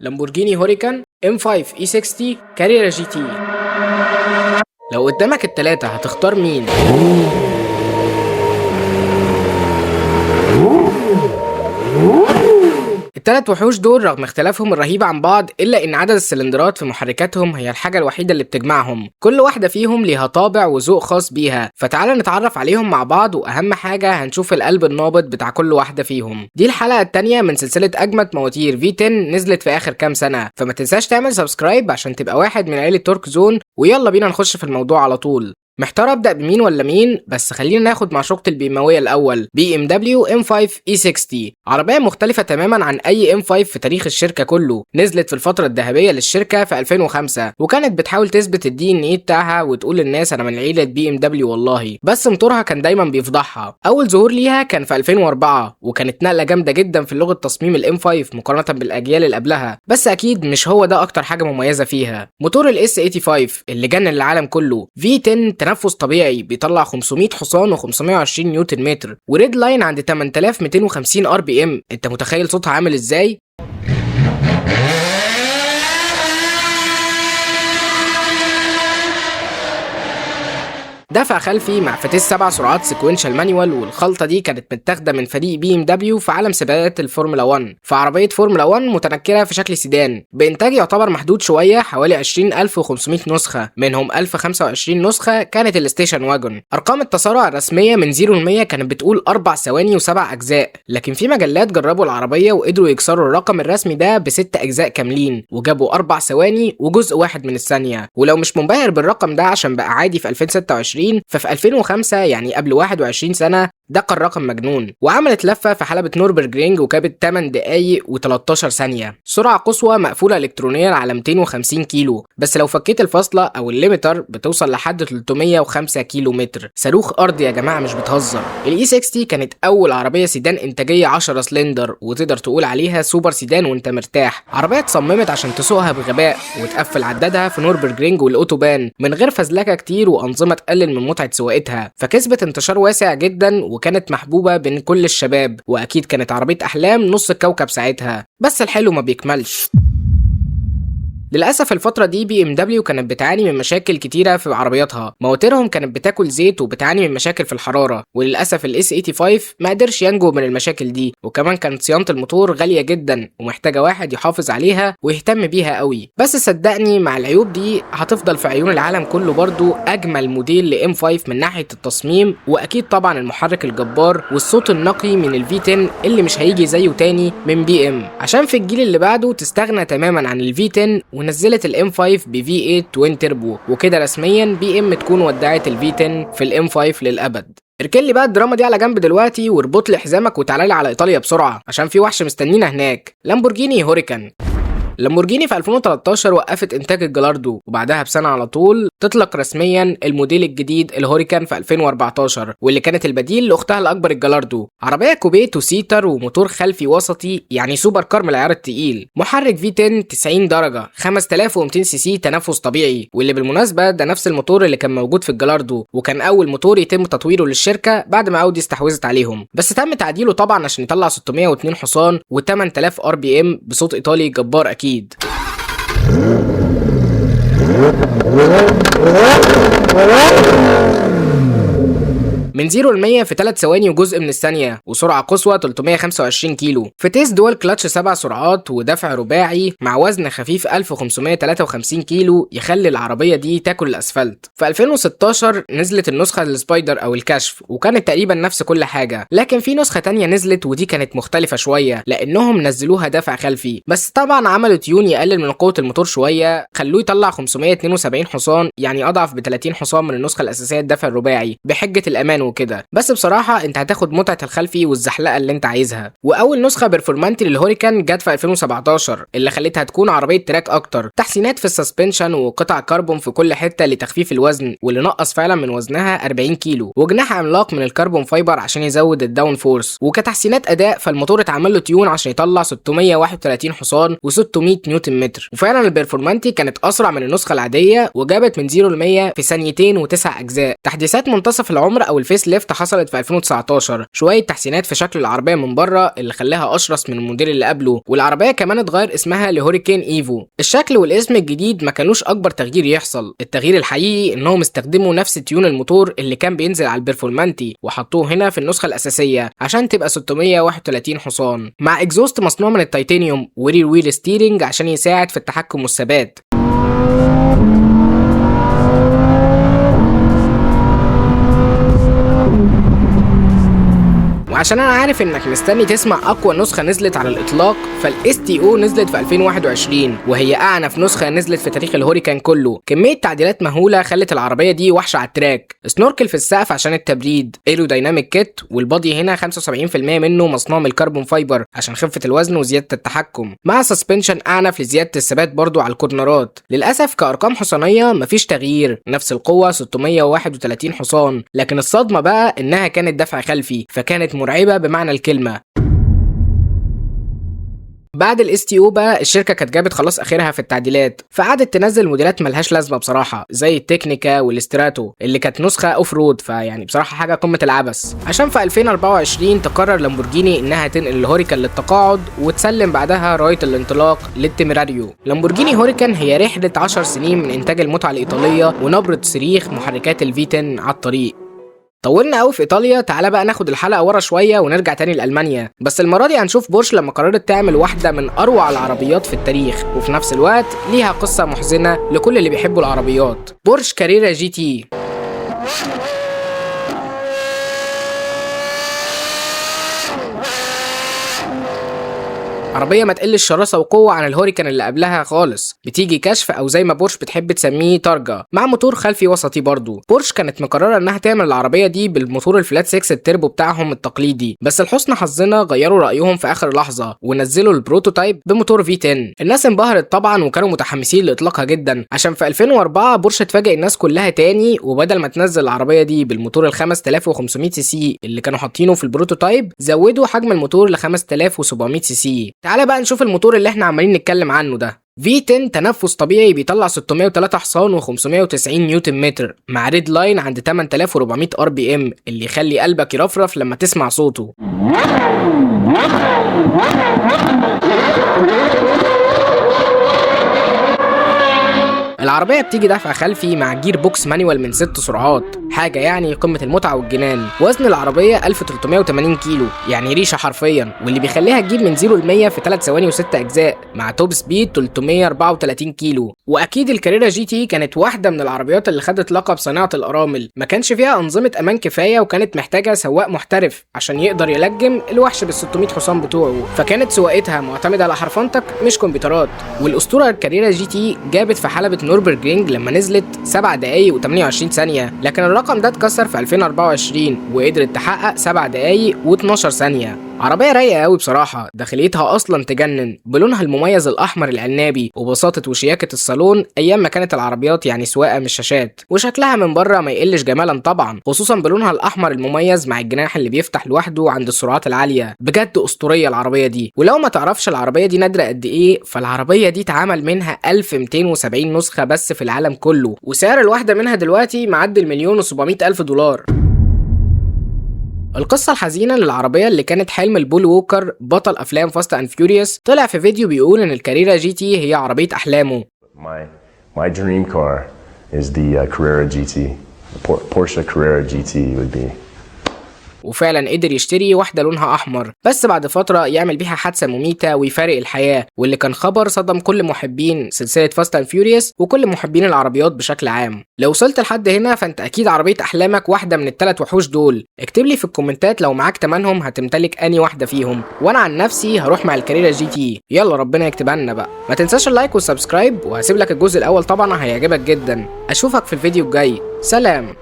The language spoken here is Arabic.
لامبورجيني هوريكان M5 E60 كاريرا جي تي. لو قدامك التلاتة هتختار مين؟ التلات وحوش دول رغم اختلافهم الرهيب عن بعض إلا إن عدد السلندرات في محركاتهم هي الحاجة الوحيدة اللي بتجمعهم. كل واحدة فيهم ليها طابع وذوق خاص بيها، فتعالى نتعرف عليهم مع بعض، وأهم حاجة هنشوف القلب النابض بتاع كل واحدة فيهم. دي الحلقة التانية من سلسلة أجمد مواتير V10 نزلت في آخر كام سنة، فما تنساش تعمل سبسكرايب عشان تبقى واحد من عيلة تورك زون. ويلا بينا نخش في الموضوع على طول. محتار ابدا بمين ولا مين، بس خلينا ناخد معشوقة البيماويه الاول. BMW M5 E60 عربيه مختلفه تماما عن اي M5 في تاريخ الشركه كله. نزلت في الفتره الذهبيه للشركه في 2005، وكانت بتحاول تثبت الDNA بتاعها وتقول للناس انا من عيله BMW والله، بس موتورها كان دايما بيفضحها. اول ظهور ليها كان في 2004، وكانت نقله جامده جدا في لغه تصميم الM5 مقارنه بالاجيال اللي قبلها، بس اكيد مش هو ده اكتر حاجه مميزه فيها. موتور S85 اللي جنن العالم كله، V10 تنفس طبيعي بيطلع 500 حصان و520 نيوتن متر، وريد لاين عند 8250 RPM. انت متخيل صوتها عامل ازاي؟ دفع خلفي مع فتيس 7 سرعات سيكوينشال مانيوال، والخلطه دي كانت متاخده من فريق BMW في عالم سباقات الفورمولا 1. فعربيه فورمولا 1 متنكره في شكل سيدان بانتاج يعتبر محدود شويه، حوالي 20500 نسخه، منهم 1025 نسخه كانت الستيشن واجون. ارقام التسارع الرسميه من 0 ل 100 كانت بتقول 4 ثواني و7 اجزاء، لكن في مجلات جربوا العربيه وقدروا يكسروا الرقم الرسمي ده ب6 اجزاء كاملين، وجابوا 4 ثواني وجزء واحد من الثانيه. ولو مش منبهر بالرقم ده عشان بقى عادي في 2026، ففي 2005 يعني قبل 21 سنة ده كان رقم مجنون. وعملت لفة في حلبة نوربرجرينج وكابت 8 دقايق و13 ثانية. سرعة قصوى مقفولة إلكترونيا على 250 كيلو، بس لو فكيت الفاصلة أو الليمتر بتوصل لحد 305 كيلو متر. صاروخ أرضي يا جماعة، مش بتهزر. الإي 60 كانت أول عربية سيدان إنتاجية 10 سلندر، وتقدر تقول عليها سوبر سيدان وأنت مرتاح. عربية اتصممت عشان تسوقها بغباء وتقفل عدادها في نوربرجرينج والأوتوبان من غير فزلكة كتير وأنظمة تقلل من متعة سواقتها، فكسبت انتشار واسع جدا وكانت محبوبة بين كل الشباب، وأكيد كانت عربية أحلام نص الكوكب ساعتها. بس الحلو ما بيكملش. للأسف الفترة دي BMW كانت بتعاني من مشاكل كتيرة في عربياتها. مواترهم كانت بتاكل زيت وبتعاني من مشاكل في الحرارة، وللأسف ال S85 ما قدرش ينجو من المشاكل دي. وكمان كانت صيانة الموتور غالية جدا ومحتاجة واحد يحافظ عليها ويهتم بيها قوي. بس صدقني مع العيوب دي هتفضل في عيون العالم كله برضو أجمل موديل ل M5 من ناحية التصميم، وأكيد طبعا المحرك الجبار والصوت النقي من ال V10 اللي مش هيجي زيه تاني من BM، عشان في الجيل اللي بعده تستغنى تماما عن ال V10 ونزلت ال M5 ب V8 توين تربو، وكده رسميا BM تكون ودعت ال V10 في ال M5 للأبد. اركن لي بقى الدراما دي على جنب دلوقتي واربط لي حزامك وتعالى لي على ايطاليا بسرعه عشان في وحش مستنينا هناك. لامبورجيني هوريكان. لامبورجيني في 2013 وقفت انتاج الجلاردو، وبعدها بسنه على طول تطلق رسميا الموديل الجديد الهوريكان في 2014، واللي كانت البديل لاختها الاكبر الجلاردو. عربيه كوبيه تو سيتر وموتور خلفي وسطي، يعني سوبر كار من العيار التقيل. محرك V10 90 درجه 5200 سي سي تنفس طبيعي، واللي بالمناسبه ده نفس الموتور اللي كان موجود في الجلاردو، وكان اول موتور يتم تطويره للشركه بعد ما اودي استحوذت عليهم، بس تم تعديله طبعا عشان يطلع 602 حصان و8000 RPM بصوت ايطالي جبار اكيد. من 0 ل 100 في 3 ثواني وجزء من الثانية، وسرعة قصوى 325 كيلو. فتيس دول كلاتش 7 سرعات ودفع رباعي مع وزن خفيف 1553 كيلو يخلي العربية دي تاكل الأسفلت. في 2016 نزلت النسخة السبايدر أو الكشف، وكانت تقريبا نفس كل حاجة، لكن في نسخة تانية نزلت ودي كانت مختلفة شوية لأنهم نزلوها دفع خلفي، بس طبعا عملوا تيون يقلل من قوة الموتور شوية، خلوه يطلع 572 حصان، يعني أضعف ب 30 حصان من النسخة الأساسية الدفع الرباعي بحجة الأمان وكده. بس بصراحه انت هتاخد متعه الخلفي والزحلقه اللي انت عايزها. واول نسخه بيرفورمانتي للهوريكان جت في 2017 اللي خلتها تكون عربيه تراك اكتر، تحسينات في السسبنشن وقطع كربون في كل حته لتخفيف الوزن، واللي نقص فعلا من وزنها 40 كيلو، وجناح عملاق من الكربون فايبر عشان يزود الداون فورس. وكتحسينات اداء فالموتور اتعمل له تيون عشان يطلع 631 حصان و600 نيوتن متر، وفعلا البيرفورمانتي كانت اسرع من النسخه العاديه وجابت من 0 ل 100 في ثانيتين و9 اجزاء. تحديثات منتصف العمر او الفيس ليفت حصلت في 2019، شويه تحسينات في شكل العربيه من بره اللي خلاها اشرس من الموديل اللي قبله، والعربيه كمان اتغير اسمها لهوريكين ايفو. الشكل والاسم الجديد ما كانوش اكبر تغيير يحصل، التغيير الحقيقي انهم استخدموا نفس تيون الموتور اللي كان بينزل على البرفورمانتي وحطوه هنا في النسخه الاساسيه عشان تبقى 631 حصان، مع اكزوست مصنوع من التيتانيوم ورير ويل ستيرنج عشان يساعد في التحكم والثبات. وعشان انا عارف انك مستني تسمع اقوى نسخه نزلت على الاطلاق، فالاس تي او نزلت في 2021 وهي اعنف نسخه نزلت في تاريخ الهوريكان كله. كميه تعديلات مهوله خلت العربيه دي وحشه على التراك، سنوركل في السقف عشان التبريد، ايرودايناميك كيت، والبادي هنا 75% منه مصنوع من الكربون فايبر عشان خفه الوزن وزياده التحكم، مع سسبنشن اعنف لزياده الثبات برضو على الكورنرات. للاسف كارقام حصانيه مفيش تغيير، نفس القوه 631 حصان، لكن الصدمه بقى انها كانت دفع خلفي، فكانت مرعبة بمعنى الكلمة. بعد الاس تي او بقى الشركه كانت جابت خلاص اخرها في التعديلات، فقعدت تنزل موديلات ملهاش لازمه بصراحه زي التكنيكا والاستراتو اللي كانت نسخه اوف رود، فيعني بصراحه حاجه قمه العبث، عشان في 2024 تقرر لامبورجيني انها تنقل الهوريكان للتقاعد وتسلم بعدها رايه الانطلاق للتيميراريو. لامبورجيني هوريكان هي رحله 10 سنين من انتاج المتعه الايطاليه ونبره صريخ محركات الفي 10 على الطريق. طولنا قوي في ايطاليا، تعالى بقى ناخد الحلقه ورا شويه ونرجع تاني لالمانيا، بس المره دي هنشوف بورش لما قررت تعمل واحده من اروع العربيات في التاريخ، وفي نفس الوقت ليها قصه محزنه لكل اللي بيحبوا العربيات. بورش كاريرا جي تي. عربية ما تقلش شراسة وقوة عن الهوريكان اللي قبلها خالص، بتيجي كشف او زي ما بورش بتحب تسميه تارجا، مع موتور خلفي وسطي برضو. بورش كانت مقررة انها تعمل العربية دي بالموتور الفلات 6 التربو بتاعهم التقليدي، بس لحسن حظنا غيروا رأيهم في اخر لحظة ونزلوا البروتوتايب بموتور في 10. الناس انبهرت طبعا وكانوا متحمسين لاطلاقها جدا، عشان في 2004 بورش اتفاجئ الناس كلها تاني، وبدل ما تنزل العربية دي بالموتور ال 5500 سي سي اللي كانوا حاطينه في البروتوتايب، زودوا حجم الموتور ل 5700 سي سي. تعالى بقى نشوف الموتور اللي احنا عمالين نتكلم عنه ده. V10 تنفس طبيعي بيطلع 603 حصان و590 نيوتن متر، مع ريد لاين عند 8400 RPM اللي يخلي قلبك يرفرف لما تسمع صوته. العربية بتيجي دفع خلفي مع جير بوكس مانيوال من 6 سرعات، حاجة يعني قمة المتعة والجنان. وزن العربية 1380 كيلو، يعني ريشة حرفيا، واللي بيخليها تجيب من 0 ل 100 في 3 ثواني و6 أجزاء، مع توب سبيد 334 كيلو. وأكيد الكاريرا جي تي كانت واحدة من العربيات اللي خدت لقب صناعة الأرامل، ما كانش فيها أنظمة أمان كفاية وكانت محتاجة سواق محترف عشان يقدر يلجم الوحش بال 600 حصان بتوعه، فكانت سواقتها معتمدة على حرفنتك مش كمبيوترات. والأسطورة الكاريرا جي تي جابت في حلبة نوربرجرينج لما نزلت 7 دقايق و28 ثانية، لكن الرقم ده اتكسر في 2024 وقدرت تحقق 7 دقايق و12 ثانية. عربية رايقة قوي بصراحة، داخليتها أصلا تجنن بلونها المميز الأحمر العنابي وبساطة وشياكة الصالون أيام ما كانت العربيات يعني سواقة مش شاشات، وشكلها من بره ما يقلش جمالا طبعا، خصوصا بلونها الأحمر المميز مع الجناح اللي بيفتح لوحده عند السرعات العالية. بجد أسطورية العربية دي. ولو ما تعرفش العربية دي نادرة قد إيه، فالعربية دي اتعمل منها 1270 نسخة بس في العالم كله، وسعر الواحدة منها دلوقتي معدي $1,700,000. القصة الحزينة للعربية اللي كانت حلم البول ووكر بطل أفلام فاست أند فيوريوس، طلع في فيديو بيقول إن الكاريرا جي تي هي عربية أحلامه. My dream car is the Carrera GT. The Porsche Carrera GT would be. وفعلا قدر يشتري واحدة لونها أحمر، بس بعد فترة يعمل بيها حادثة مميتة ويفارق الحياة، واللي كان خبر صدم كل محبين سلسلة فاست أند فيوريوس وكل محبين العربيات بشكل عام. لو وصلت لحد هنا فأنت أكيد عربية أحلامك واحدة من ال3 وحوش دول. اكتب لي في الكومنتات لو معاك تمنهم هتمتلك أني واحدة فيهم، وأنا عن نفسي هروح مع الكاريرا جي تي. يلا ربنا يكتبها لنا بقى. ما تنساش اللايك والسبسكرايب، وهسيب لك الجزء الأول طبعا هيعجبك جدا. أشوفك في الفيديو الجاي. سلام.